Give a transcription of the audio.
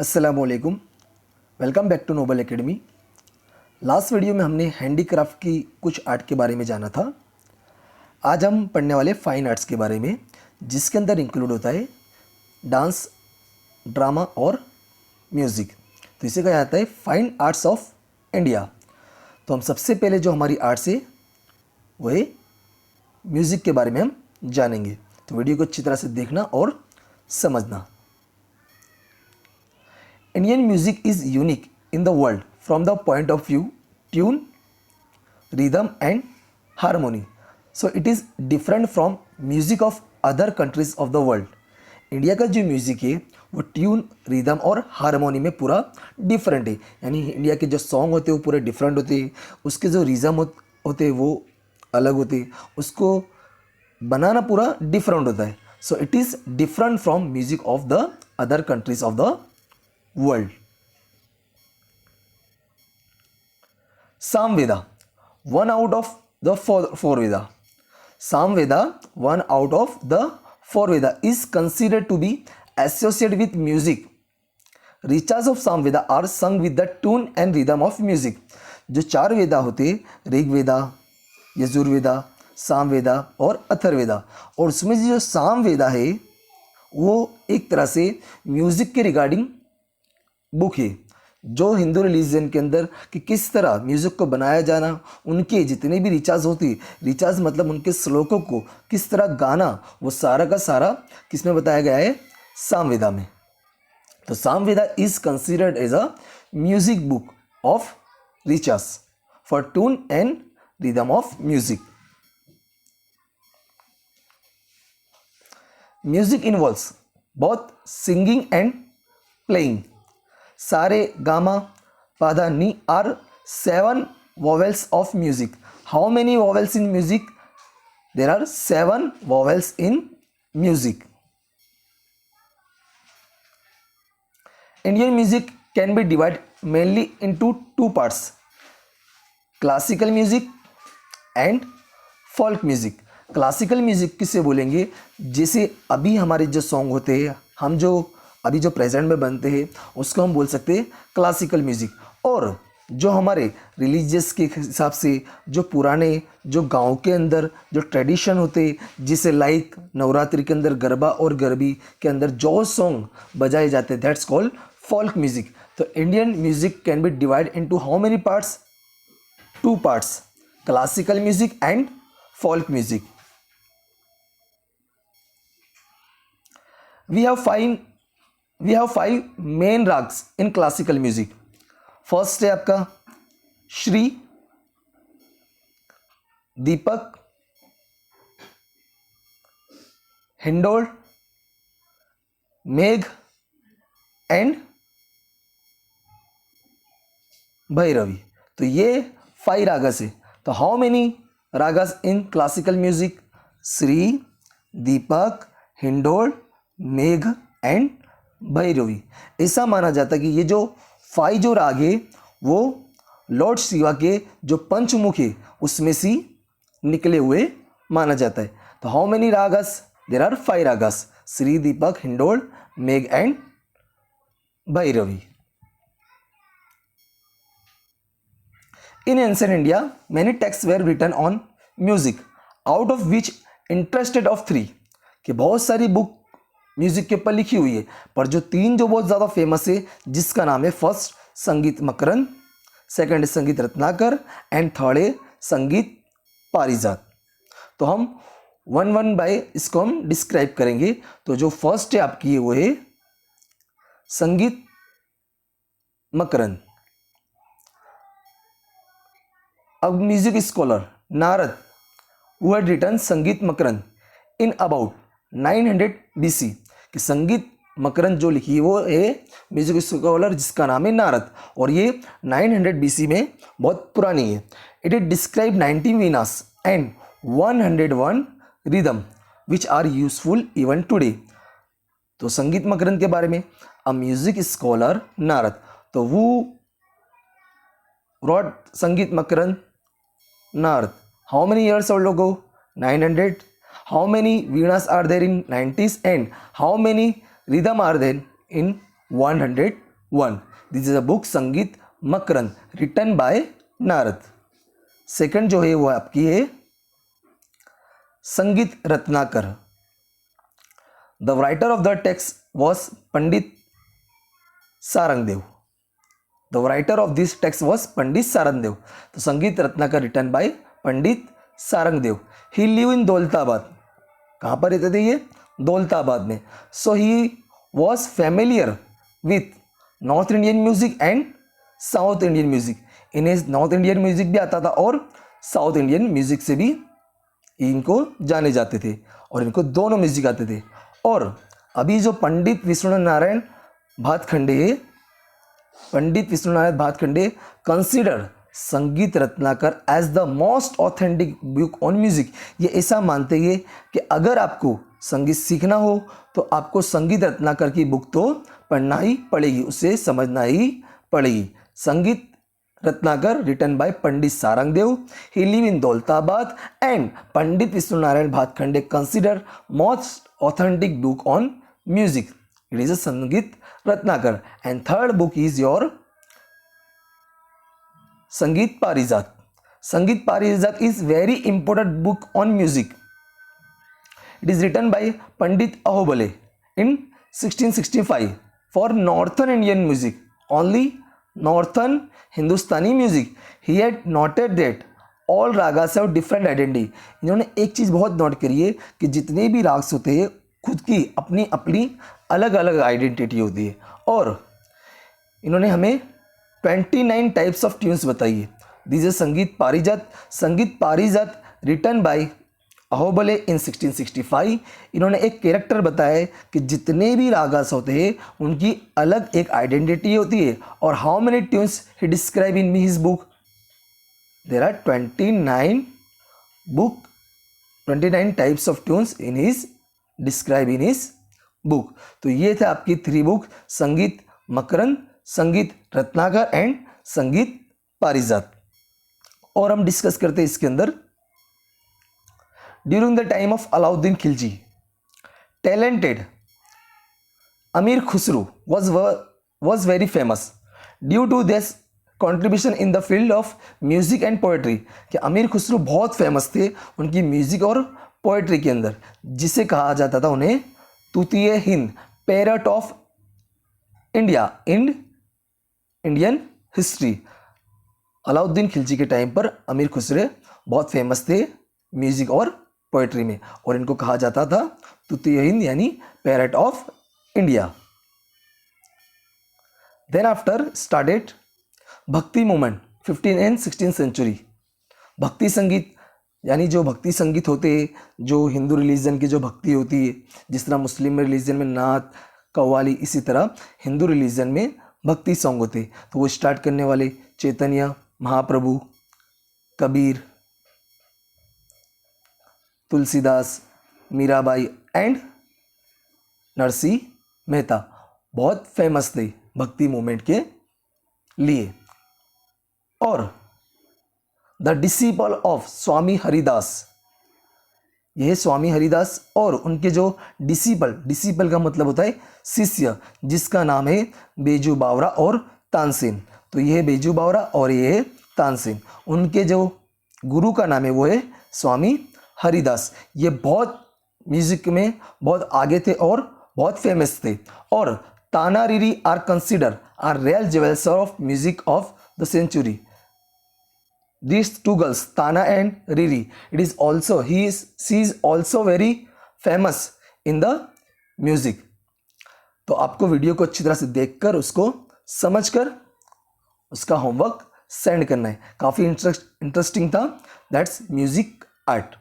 अस्सलामुअलैकुम। Welcome back to Noble Academy. Last video में हमने हैंडीक्राफ्ट की कुछ आर्ट के बारे में जाना था। आज हम पढ़ने वाले फाइन आर्ट्स के बारे में, जिसके अंदर इंक्लूड होता है डांस, ड्रामा और म्यूज़िक। तो इसे कहा जाता है फाइन आर्ट्स ऑफ इंडिया। तो हम सबसे पहले जो हमारी आर्ट्स है वो है म्यूज़िक के बारे में हम जानेंगे। तो वीडियो को अच्छी तरह से देखना और समझना। Indian music is unique in the world from the point of view tune, rhythm and harmony. So it is different from music of other countries of the world. India का जो म्यूज़िक है वो ट्यून, रिदम और harmony में पूरा different है। यानी India के जो सॉन्ग होते हैं वो पूरे डिफरेंट होते हैं, उसके जो रिज़म होते हैं वो अलग होते हैं, उसको बनाना पूरा डिफरेंट होता है। So it is different from music of the other countries of the world. Samveda, one out of the four Veda. Samveda, one out of the four Veda, is considered to be associated with music. Richa's of Samveda are sung with the tune and rhythm of music. जो चार वेदा होते ऋग्वेदा, यजुर्वेदा, सामवेदा और अथर्ववेदा, और उसमें जो सामवेदा है वो एक तरह से म्यूज़िक के रिगार्डिंग बुक है, जो हिंदू रिलीजन के अंदर कि किस तरह म्यूज़िक को बनाया जाना, उनके जितने भी रिचाज होती, रिचाज मतलब उनके श्लोकों को किस तरह गाना, वो सारा का सारा किस में बताया गया है, सामवेदा में। तो Samaveda is considered as a music book of रिचाज for tune and rhythm of music. Music involves both singing and playing. सारे गामा पाधा नी are 7 vowels of music. How many vowels in music? There are 7 vowels in music. Indian music can be divided mainly into two parts: classical music and folk music. Classical music किसे बोलेंगे? जैसे अभी हमारे जो सॉन्ग होते हैं, हम जो अभी जो प्रेजेंट में बनते हैं, उसको हम बोल सकते हैं क्लासिकल म्यूज़िक। और जो हमारे रिलीजियस के हिसाब से जो पुराने जो गांव के अंदर जो ट्रेडिशन होते हैं, जिसे लाइक नवरात्रि के अंदर गरबा और गरबी के अंदर जो सॉन्ग बजाए जाते हैं, दैट्स कॉल्ड फोल्क म्यूज़िक। तो Indian music can be divide into how many parts? 2 parts, classical music and folk music. We have 5 main rags in classical music. First है आपका श्री, दीपक, हिंडोल, मेघ एंड भैरवी। तो ये 5 रागस है। तो how many ragas in classical music? Shri, Deepak, Hindol, Megh and Bhairavi. ऐसा माना जाता है कि ये जो 5 जो राग है वो लॉर्ड शिवा के जो पंचमुख है उसमें से निकले हुए माना जाता है। तो how many ragas? There are 5 ragas: Shri, Deepak, Hindol, Megh and Bhairavi. In ancient India many text were written on music, out of which interested of 3, कि बहुत सारी बुक म्यूजिक के ऊपर लिखी हुई है, पर जो 3 जो बहुत ज़्यादा फेमस है, जिसका नाम है फर्स्ट संगीत मकरंद, सेकंड संगीत रत्नाकर एंड थर्ड है संगीत पारिजात। तो हम 1 बाय इसको हम डिस्क्राइब करेंगे। तो जो फर्स्ट है आपकी वो है संगीत मकरंद। अब music scholar Narad who had written संगीत मकरंद इन अबाउट 900 BC, कि संगीत मकरंद जो लिखी है वो है म्यूजिक स्कॉलर जिसका नाम है नारद, और ये 900 BC में बहुत पुरानी है। It is describe 90 veenas and 101 rhythm which are useful even today. तो संगीत मकरंद के बारे में अ म्यूजिक स्कॉलर नारद, तो वो wrote Sangeet Makarand Narad. How many years old ago? 900. How many Venas are there in 90s and how many rhythm are there in 100 1. This is a book Sangeet Makarand written by Narad. Second जो है वो आपकी है Sangeet Ratnakar. The writer of the text was Pandit Sarangdev. The writer of this text was Pandit Sarangdev. तो Sangeet Ratnakar written by Pandit Sarangdev. He live in Daulatabad. कहाँ पर रहते थे ये? दौलताबाद में. So he was familiar with north Indian music and south Indian music. इन्हें नॉर्थ इंडियन म्यूजिक भी आता था और साउथ इंडियन म्यूजिक से भी इनको जाने जाते थे और इनको दोनों म्यूजिक आते थे. और अभी जो Pandit Vishnu Narayan Bhatkhande, Pandit Vishnu Narayan Bhatkhande consider Sangeet Ratnakar as the most authentic book on music. ये ऐसा मानते हैं कि अगर आपको संगीत सीखना हो तो आपको संगीत रत्नाकर की बुक तो पढ़ना ही पड़ेगी, उसे समझना ही पड़ेगी. Sangeet Ratnakar written by Pandit Sarangdev. He live in Daulatabad and Pandit Vishnu Narayan Bhatkhande consider most authentic book on music. It is a Sangeet Ratnakar. And third book is your Sangeet Parijat. संगीत पारिजात is very important book on music. It is written by Pandit Ahobale in 1665 for northern Indian music, only northern Hindustani music. He had noted that all ragas have different identity. इन्होंने एक चीज़ बहुत note करी है कि जितने भी राग्स होते हैं खुद की अपनी अपनी अलग अलग आइडेंटिटी होती है. और इन्होंने हमें 29 टाइप्स ऑफ ट्यून्स बताई है. दिस इज संगीत पारिजात. संगीत पारिजात रिटन बाय अहोबले इन 1665. इन्होंने एक कैरेक्टर बताया है कि जितने भी रागास होते हैं उनकी अलग एक आइडेंटिटी होती है. और how many tunes he describe in his book? There are 29 types of tunes in his describe in his book. तो ये थे आपकी 3 बुक, संगीत मकरंद, संगीत रत्नाकर एंड संगीत पारिजात. और हम डिस्कस करते हैं इसके अंदर. During the time of Alauddin Khilji, talented अमीर Khusru was very famous due to this contribution in the field of music and poetry. कि अमीर खुसरू बहुत फेमस थे उनकी म्यूजिक और पोएट्री के अंदर, जिसे कहा जाता था उन्हें Tutiya Hind, parrot of India in Indian history. Alauddin Khilji के टाइम पर अमीर खुसरो बहुत फेमस थे म्यूजिक और पोएट्री में और इनको कहा जाता था तूतीय हिंद यानी parrot of India. Then after started Bhakti movement 15th and 16th century. भक्ति संगीत यानी जो भक्ति संगीत होते हैं, जो हिंदू रिलीजन की जो भक्ति होती है, जिस तरह मुस्लिम रिलीजन में नात कव्वाली, इसी तरह हिंदू रिलीजन में भक्ति सॉन्ग होते. तो वो स्टार्ट करने वाले चैतन्य महाप्रभु, कबीर, तुलसीदास, मीराबाई एंड नरसिंह मेहता बहुत फेमस थे भक्ति मूवमेंट के लिए. और द डिसिपल ऑफ स्वामी हरिदास, यह स्वामी हरिदास और उनके जो डिसिपल का मतलब होता है शिष्य, जिसका नाम है बेजू बावरा और तानसेन. तो यह बेजू बावरा और यह है तानसेन. उनके जो गुरु का नाम है वो है स्वामी हरिदास. ये बहुत म्यूजिक में बहुत आगे थे और बहुत फेमस थे. और Tana Riri are consider are real jewels of music of the century. These two girls, Tana and Riri, she is also very famous in the music. तो आपको वीडियो को अच्छी तरह से देखकर उसको समझकर उसका होमवर्क सेंड करना है. काफ़ी इंटरेस्टिंग था. That's music art.